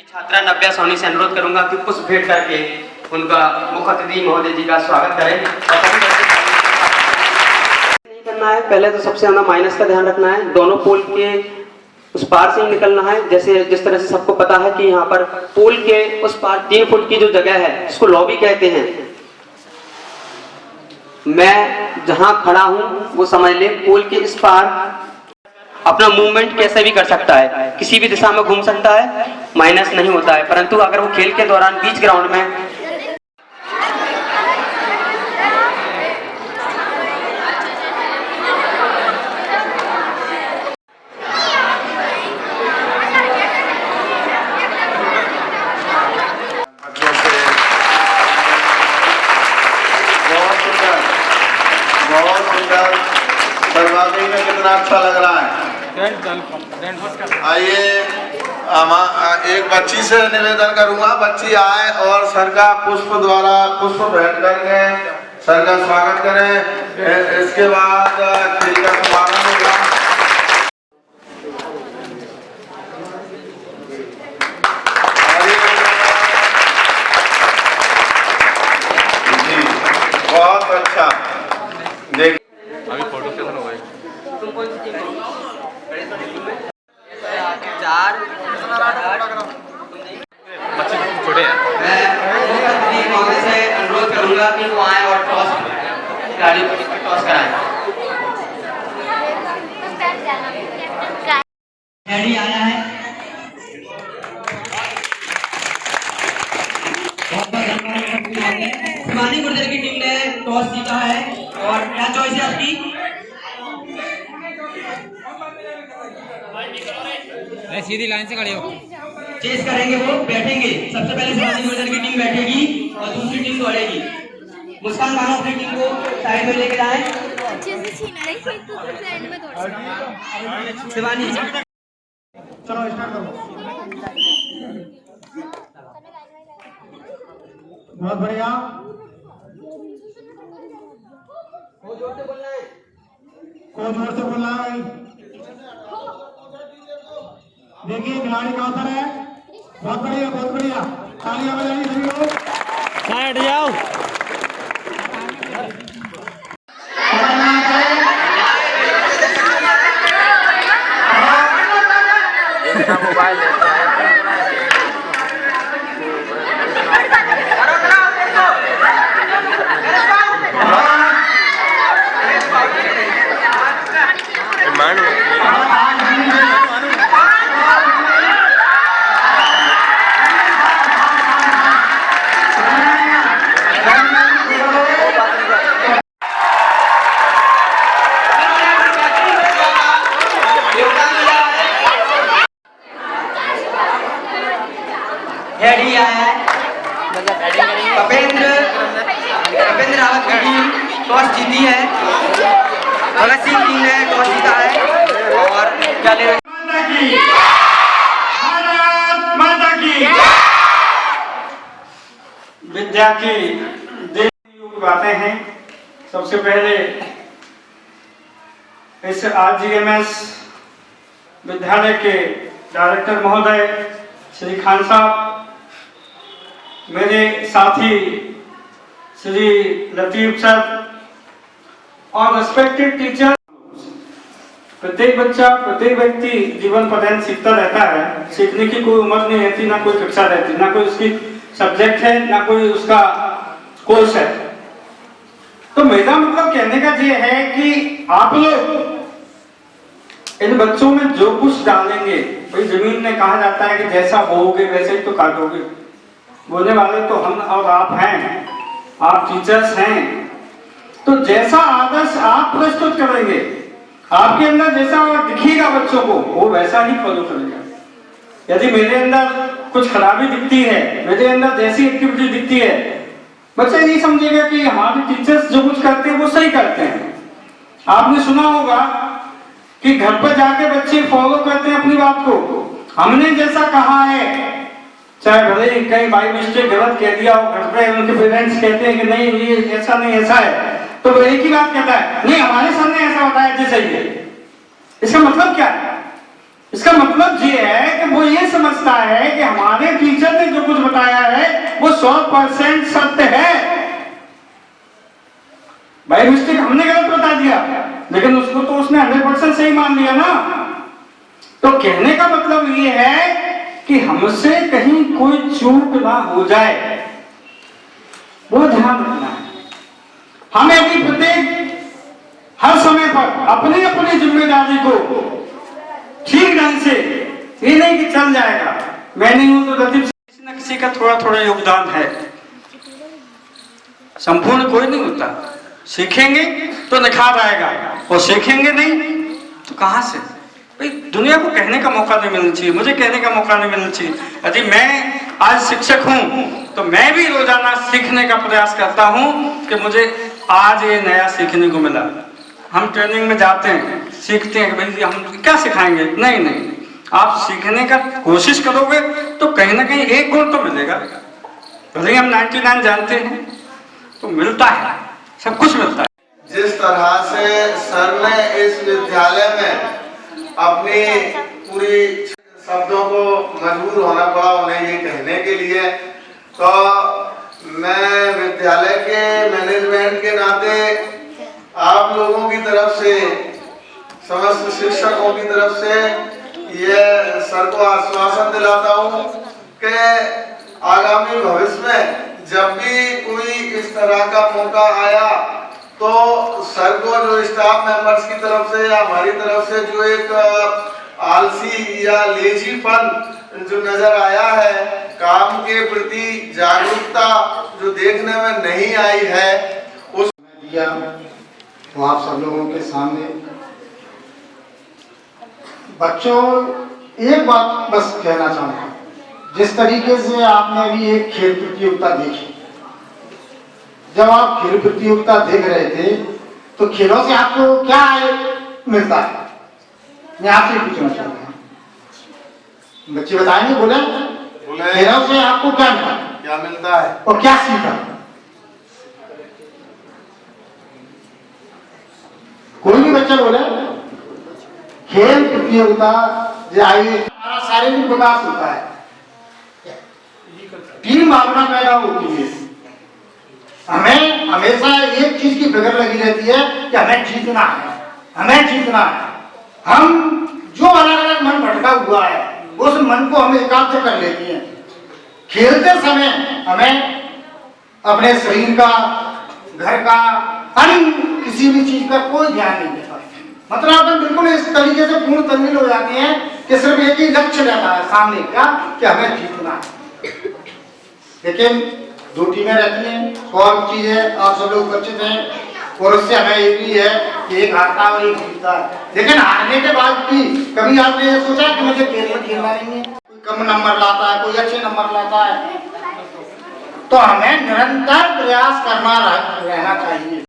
छात्रा नव्या सोनी से अनुरोध करूंगा कि पुष्प भेंट करके उनका मुख्य अतिथि महोदय जी का स्वागत करें। नहीं करना है, पहले तो सबसे ज्यादा माइनस का ध्यान रखना है, दोनों पोल के उस पार से ही निकलना है। जैसे जिस तरह से सबको पता है कि यहाँ पर पोल के उस पार 3 फुट की जो जगह है इसको लॉबी कहते हैं। मैं जहां खड़ा हूं वो समझ ले, पोल के इस पार अपना मूवमेंट कैसे भी कर सकता है, किसी भी दिशा में घूम सकता है, माइनस नहीं होता है। परंतु अगर वो खेल के दौरान बीच ग्राउंड में में कितना अच्छा लग रहा है। आइए, एक बच्ची से निवेदन करूंगा, बच्ची आए और सर का पुष्प द्वारा पुष्प भेंट करके सर का स्वागत करें। इसके बाद खेल का समापन होगा। बहुत अच्छा। देख अभी फोटो सेशन हो गई। तुम कौन सी टीम हो? 4 बच्चे छोटे हैं। मैं महोदय से अनुरोध करूंगा कि वो आए और टॉस खिलाड़ियों को टॉस कराएं। रेडी आया है, शिवानी गुर्जर की टीम ने टॉस जीता है। और क्या चॉइस है आपकी? सीधी लाइन से खड़े हो। चेस करेंगे, वो बैठेंगे। सबसे पहले शिवानी गुर्जर की टीम बैठेगी और दूसरी टीम दौड़ेगी। मुस्कान खाना अपनी टीम को साइड में लेकर आए। शिवानी चलो स्टार्ट करो। बहुत बढ़िया। जोर से बोलना है, जोर से बोलना है भाई। देखिए खिलाड़ी कहाँ पर है। बहुत बढ़िया, बहुत बढ़िया। तालियां बजाइए सभी लोग। साइड जाओ। मोबाइल रेडी आया है। कपेंद्र रावत की टीम टॉस जीती है। भगत सिंह टीम ने टॉस जीता है और क्या ले विद्या की बातें हैं। सबसे पहले इस RGMS विद्यालय के डायरेक्टर महोदय श्री खान साहब, मेरे साथी श्री लतीफ सर और रेस्पेक्टेड टीचर। प्रत्येक बच्चा, प्रत्येक व्यक्ति जीवन पर्यंत सीखता रहता है। सीखने की कोई उम्र नहीं रहती, ना कोई कक्षा रहती, ना कोई उसकी सब्जेक्ट है, ना कोई उसका कोर्स है। तो मेरा मतलब कहने का ये है कि आप लोग इन बच्चों में जो कुछ डालेंगे, भाई जमीन में कहा जाता है कि जैसा बोओगे वैसे ही तो काटोगे। बोलने वाले तो हम और आप हैं, आप टीचर्स हैं। तो जैसा आदर्श आप प्रस्तुत करेंगे, आपके अंदर जैसा दिखेगा बच्चों को, वो वैसा ही फॉलो करेगा। यदि मेरे अंदर कुछ खराबी दिखती है, मेरे अंदर जैसी एक्टिविटी दिखती है, बच्चा नहीं समझेगा कि हमारे टीचर्स जो कुछ करते हैं वो सही करते हैं। आपने सुना होगा कि घर पर जाके बच्चे फॉलो करते हैं अपनी बात को। हमने जैसा कहा है, चाहे भले ही कहीं बाई मिस्टेक गलत कह दिया हो, घर पे उनके पेरेंट्स कहते हैं कि नहीं ये ऐसा नहीं ऐसा है, तो वो एक ही बात कहता है, नहीं हमारे सामने ऐसा बताया जैसे ही है। इसका मतलब क्या है? इसका मतलब ये है कि वो ये समझता है कि हमारे टीचर ने जो कुछ बताया है वो 100% सत्य है। बाई मिस्टेक हमने गलत बता दिया, लेकिन उसको तो उसने 100% सही मान लिया ना। तो कहने का मतलब ये है कि हमसे कहीं कोई चूक ना हो जाए, वो ध्यान रखना है। हमें यदि प्रत्येक हर समय पर अपनी अपनी जिम्मेदारी को ठीक ढंग से, ये नहीं कि चल जाएगा मैं नहीं हूं तो लतीफ, किसी न किसी का थोड़ा थोड़ा योगदान है, संपूर्ण कोई नहीं होता। सीखेंगे तो निखार आएगा और सीखेंगे नहीं तो कहां से। भाई दुनिया को कहने का मौका नहीं मिलना चाहिए, मुझे कहने का मौका नहीं मिलना चाहिए। यदि मैं आज शिक्षक हूं तो मैं भी रोजाना सीखने का प्रयास करता हूं कि मुझे आज ये नया सीखने को मिला। हम ट्रेनिंग में जाते हैं, सीखते हैं कि भाई हम क्या सिखाएंगे, नहीं नहीं, आप सीखने का कोशिश करोगे तो कहीं ना कहीं एक गुण तो मिलेगा। भले ही हम 99 जानते हैं तो मिलता है, सब कुछ मिलता है। जिस तरह से सर ने इस विद्यालय में अपनी पूरी शब्दों को मजबूर होना पड़ा उन्हें ये कहने के लिए, तो मैं विद्यालय के मैनेजमेंट के नाते आप लोगों की तरफ से, समस्त शिक्षकों की तरफ से ये सर को आश्वासन दिलाता हूँ कि आगामी भविष्य में जब भी कोई इस तरह का मौका आया तो सर को जो स्टाफ मेंबर्स की तरफ से या हमारी तरफ से जो एक आलसी या लेजीपन जो नजर आया है, काम के प्रति जागरूकता जो देखने में नहीं आई है, उस दिया तो आप सब लोगों के सामने बच्चों एक बात बस कहना चाहूँगा। जिस तरीके से आपने अभी एक खेल प्रतियोगिता देखी, जब आप खेल प्रतियोगिता देख रहे थे तो खेलों से आपको क्या मिलता है, मैं आपसे पूछना चाहता हूँ। बच्चे बताएंगे, बोले खेलों से आपको क्या मिला, क्या मिलता है और क्या सीखा? कोई भी बच्चा बोले खेल प्रतियोगिता हमारा शारीरिक विकास होता है, टीम भावना पैदा होती है, हमें हमेशा एक चीज की फिक्र लगी रहती है कि हमें जीतना है, हमें जीतना है। हम जो अलग अलग मन भटका हुआ है उस मन को हम एकाग्र कर लेते हैं। खेलते समय हमें अपने शरीर का, घर का, अन्य किसी भी चीज का कोई ध्यान नहीं देता। मतलब अपन बिल्कुल इस तरीके से पूर्ण तल्लीन हो जाते हैं कि सिर्फ एक ही लक्ष्य रहता है सामने का कि हमें जीतना है। लेकिन दो टीमें रहती हैं, स्वाभाविक चीज है, आप सब लोग उपस्थित हैं और उससे हमें ये भी है कि एक हारता और एक जीतता है। लेकिन हारने के बाद भी कभी आपने ये सोचा कि मुझे खेल में खेलना नहीं है? कोई कम नंबर लाता है, कोई अच्छे नंबर लाता है, तो हमें निरंतर प्रयास करना रहना चाहिए।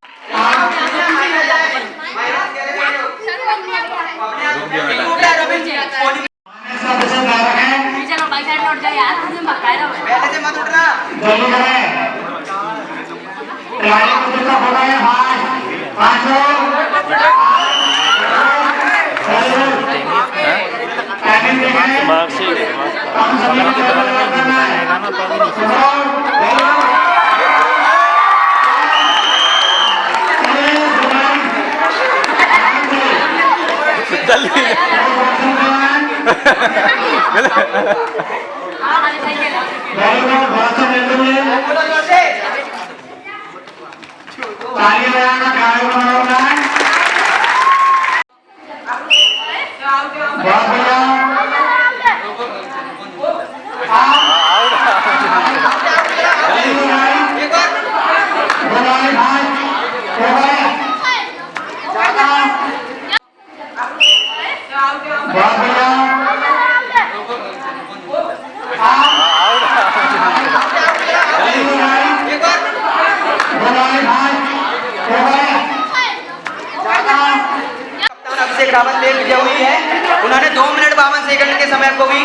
अभिषेक रावत ने विजय हुई है, उन्होंने 2 मिनट 52 सेकंड के समय को भी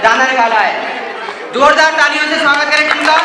दाना निकाला है। जोरदार तालियों से स्वागत करें टीम का।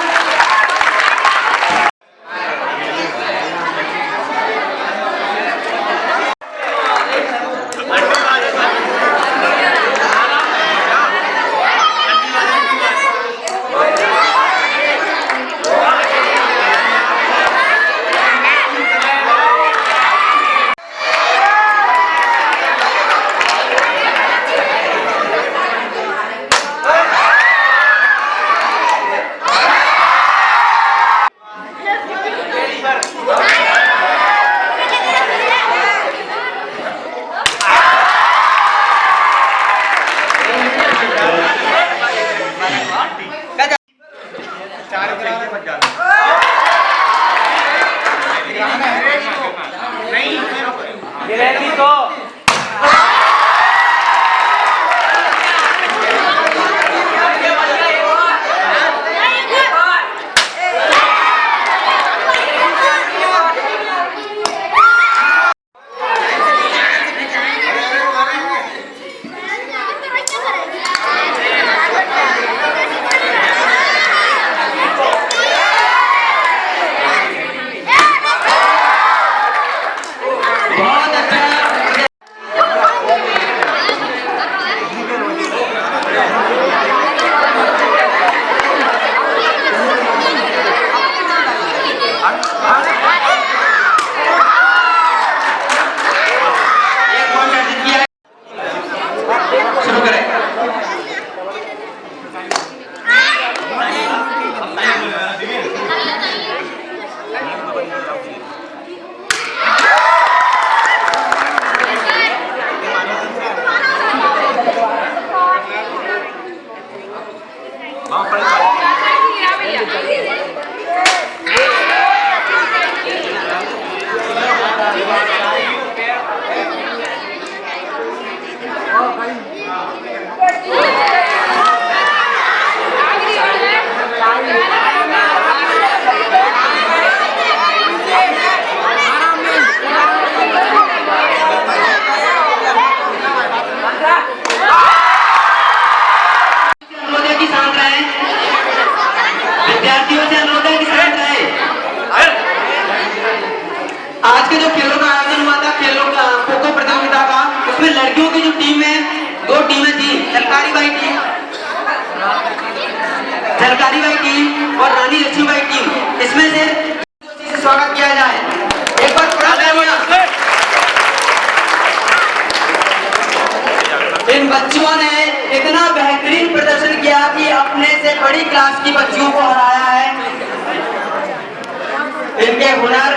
अनुरोध है कि शांत रहें। विद्यार्थियों से अनुरोध है कि शांत रहें। आज के जो खेलों का आयोजन हुआ था, खेलों का खो-खो प्रतियोगिता का, उसमें लड़कियों की जो टीम है, 2 टीमें थी, झलकारी बाई टीम और रानी लक्ष्मीबाई टीम। इसमें से स्वागत किया जाए। एक बार इन बच्चों ने इतना बेहतरीन प्रदर्शन किया कि अपने से बड़ी क्लास की बच्चियों को हराया है। इनके हुनर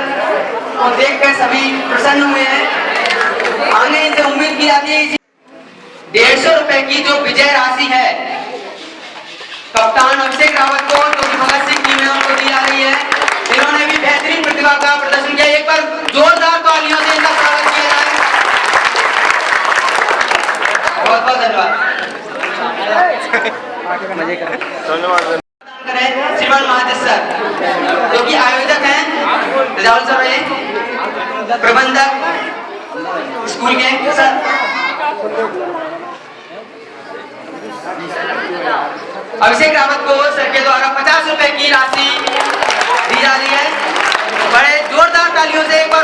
को देखकर सभी प्रसन्न हुए हैं। आगे इनसे उम्मीद की जाती है 150 रुपए की जो विजय राशि है कप्तान अभिषेक रावत को, जो कि भगत सिंह टीम है, उनको दी जा रही है। इन्होंने भी बेहतरीन प्रतिभा का प्रदर्शन किया। एक बार जोरदार तालियों से इनका स्वागत किया जाए। बहुत बहुत धन्यवाद। श्रीमान महाजन सर, जो कि आयोजक हैं, राहुल सर है प्रबंधक स्कूल के सर। अभिषेक रावत को सर के द्वारा 50 रुपए की राशि दी जा रही है। बड़े जोरदार तालियों से एक बार